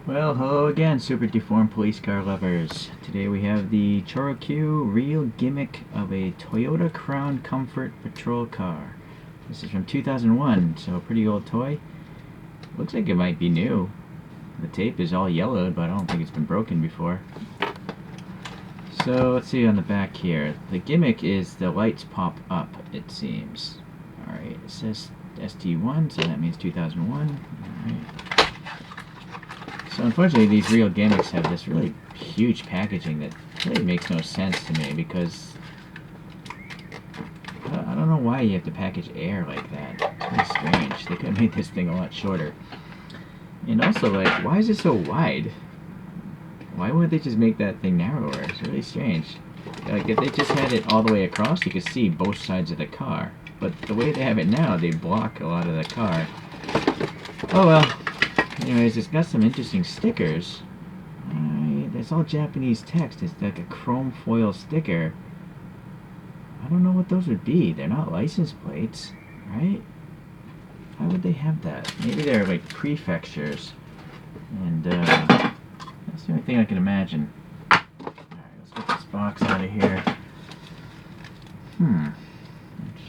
Well, hello again, super deformed police car lovers. Today we have the ChoroQ real gimmick of a Toyota Crown Comfort patrol car. This is from 2001, so a pretty old toy. Looks like it might be new. The tape is all yellowed, but I don't think it's been broken before. So let's see on the back here. The gimmick is the lights pop up, it seems. Alright, it says ST1, so that means 2001. Alright. So unfortunately, these real gimmicks have this really huge packaging that really makes no sense to me because I don't know why you have to package air like that. It's really strange. They could have made this thing a lot shorter. And also, like, why is it so wide? Why wouldn't they just make that thing narrower? It's really strange. Like, if they just had it all the way across, you could see both sides of the car. But the way they have it now, they block a lot of the car. Oh well. Anyways, it's got some interesting stickers. It's all Japanese text. It's like a chrome foil sticker. I don't know what those would be. They're not license plates, right? Why would they have that? Maybe they're like prefectures. And that's the only thing I can imagine. Alright, let's get this box out of here. In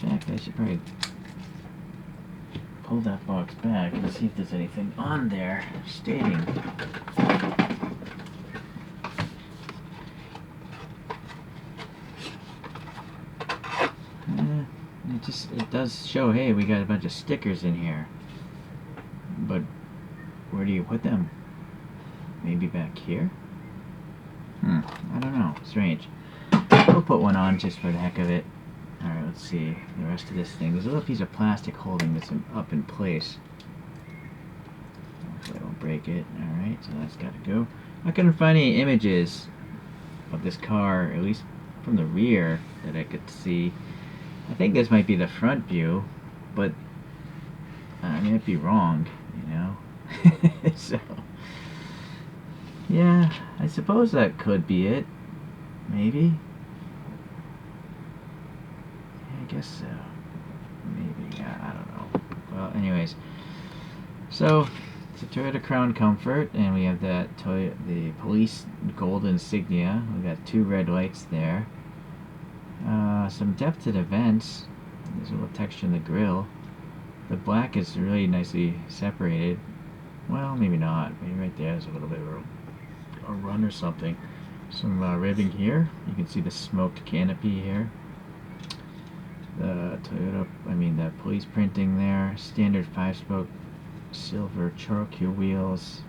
fact, I should probably pull that box back and see if there's anything on there stating. It does show, hey, we got a bunch of stickers in here. But where do you put them? Maybe back here? I don't know. Strange. We'll put one on just for the heck of it. Alright, let's see the rest of this thing. There's a little piece of plastic holding this up in place. Hopefully I don't break it. Alright, so that's got to go. I couldn't find any images of this car, at least from the rear, that I could see. I think this might be the front view, but I might be wrong, you know? So, yeah, I suppose that could be it. Maybe. I guess so. Maybe. I don't know. Well, anyways. So, it's a Toyota Crown Comfort, and we have the police gold insignia. We got two red lights there. Some depth to the vents. There's a little texture in the grille. The black is really nicely separated. Well, maybe not. Maybe right there is a little bit of a run or something. Some ribbing here. You can see the smoked canopy here. The the police printing there. Standard 5-spoke silver ChoroQ wheels.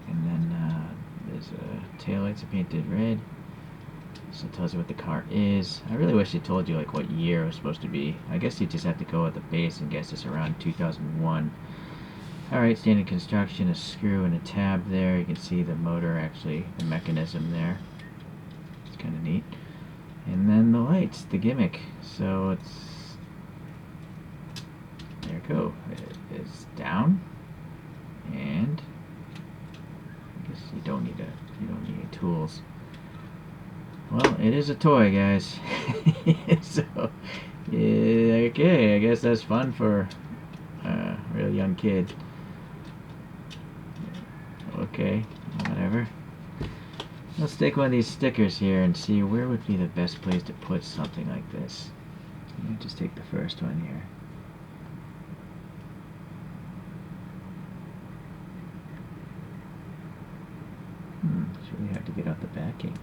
And then there's taillights are painted red. So it tells you what the car is. I really wish it told you like what year it was supposed to be. I guess you just have to go at the base and guess it's around 2001. Alright, standard construction, a screw and a tab there. You can see the motor actually, the mechanism there. It's kind of neat. And then the lights, the gimmick. So it's, there you go. It is down. And I guess you don't need any tools. Well, it is a toy, guys. So, yeah, okay, I guess that's fun for a real young kid. Okay, whatever. Let's take one of these stickers here and see where would be the best place to put something like this. Let me just take the first one here. It's really hard to get out the backing.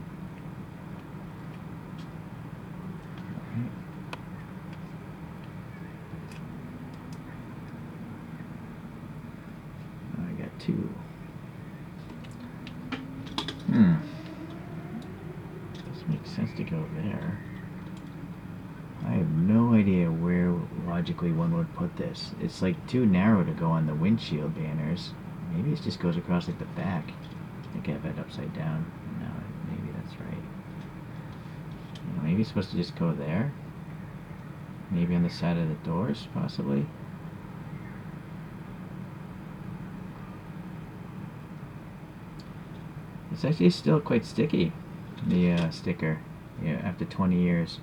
I got two. This makes sense to go there. I have no idea where logically one would put this. It's like too narrow to go on the windshield banners. Maybe it just goes across like the back. I think I have it upside down. No, maybe that's right. Maybe it's supposed to just go there. Maybe on the side of the doors, possibly. It's actually still quite sticky, the sticker, after 20 years.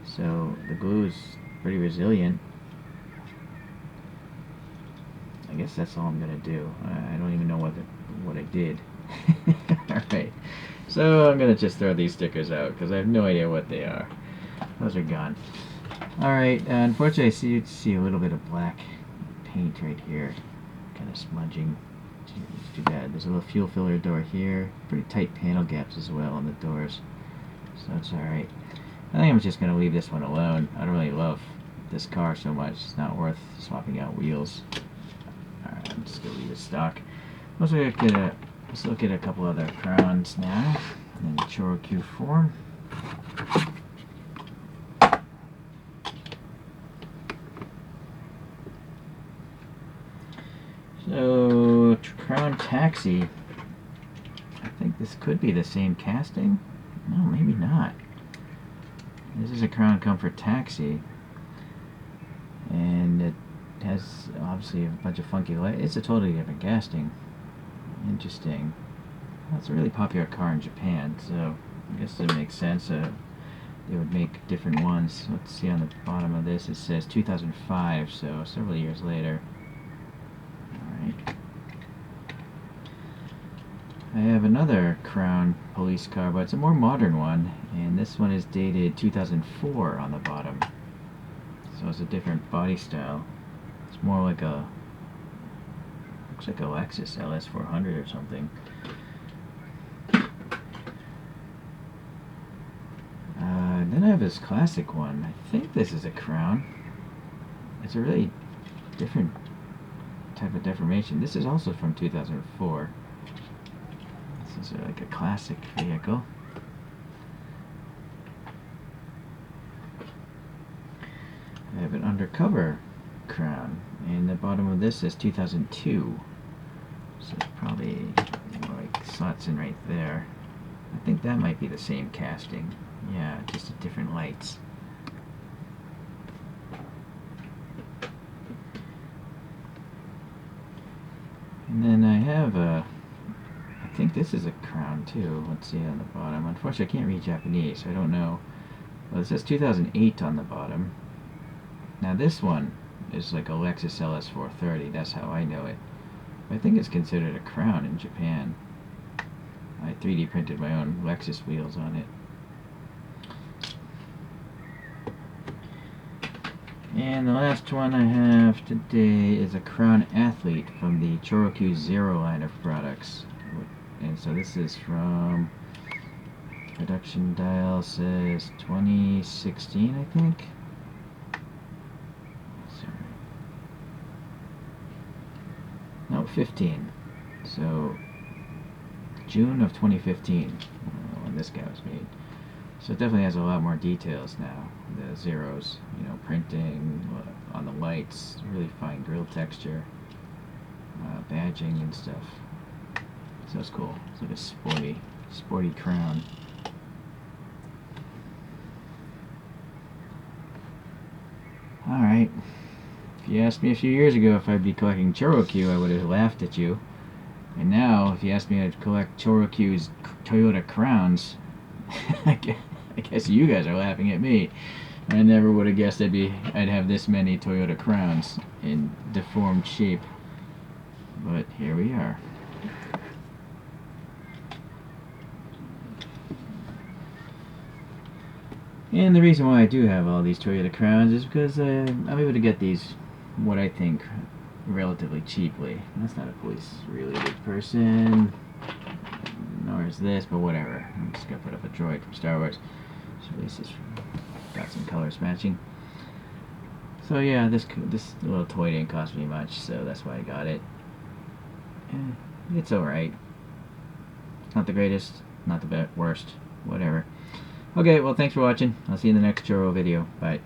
So the glue is pretty resilient. I guess that's all I'm gonna do. I don't even know what I did. Alright, so I'm gonna just throw these stickers out because I have no idea what they are. Those are gone. Alright, unfortunately you see a little bit of black paint right here, kind of smudging. It's too bad. There's a little fuel filler door here, pretty tight panel gaps as well on the doors, so it's alright. I think I'm just going to leave this one alone. I don't really love this car so much, it's not worth swapping out wheels. Alright, I'm just going to leave it stock. Let's look at a couple other crowns now in the ChoroQ form. So, Crown Taxi. I think this could be the same casting. No, maybe not. This is a Crown Comfort Taxi. And it has obviously a bunch of funky lights. It's a totally different casting. Interesting. Well, it's a really popular car in Japan, so I guess it makes sense. They would make different ones. Let's see on the bottom of this, it says 2005, so several years later. Alright. I have another Crown police car, but it's a more modern one, and this one is dated 2004 on the bottom. So it's a different body style. It's more like a, looks like a Lexus LS400 or something. Then I have this classic one. I think this is a Crown. It's a really different type of deformation. This is also from 2004. This is like a classic vehicle. I have an undercover Crown, and the bottom of this is 2002. So it's probably more like slots in right there. I think that might be the same casting. Yeah, just at different lights. And then I have a, I think this is a Crown too. Let's see on the bottom. Unfortunately, I can't read Japanese, so I don't know. Well, it says 2008 on the bottom. Now this one is like a Lexus LS430. That's how I know it. But I think it's considered a Crown in Japan. I 3D printed my own Lexus wheels on it. And the last one I have today is a Crown Athlete from the ChoroQ Zero line of products. And so this is from, production dial says 2016, I think. Sorry. No, 15. So June of 2015 when this guy was made. So it definitely has a lot more details now. The zeros, you know, printing on the lights, really fine grill texture, badging and stuff. So it's cool. It's like a sporty Crown. Alright. If you asked me a few years ago if I'd be collecting Choro-Q, I would have laughed at you. And now, if you ask me to collect Choro-Q's Toyota Crowns, I guess you guys are laughing at me. I never would have guessed I'd have this many Toyota Crowns in deformed shape. But here we are. And the reason why I do have all these Toyota Crowns is because I'm able to get these, what I think, relatively cheaply. That's not a police-related person, nor is this, but whatever. I'm just gonna put up a droid from Star Wars. So this is got some colors matching. So yeah, this little toy didn't cost me much, so that's why I got it. It's alright. Not the greatest, not the worst, whatever. Okay, well thanks for watching. I'll see you in the next Choro video. Bye.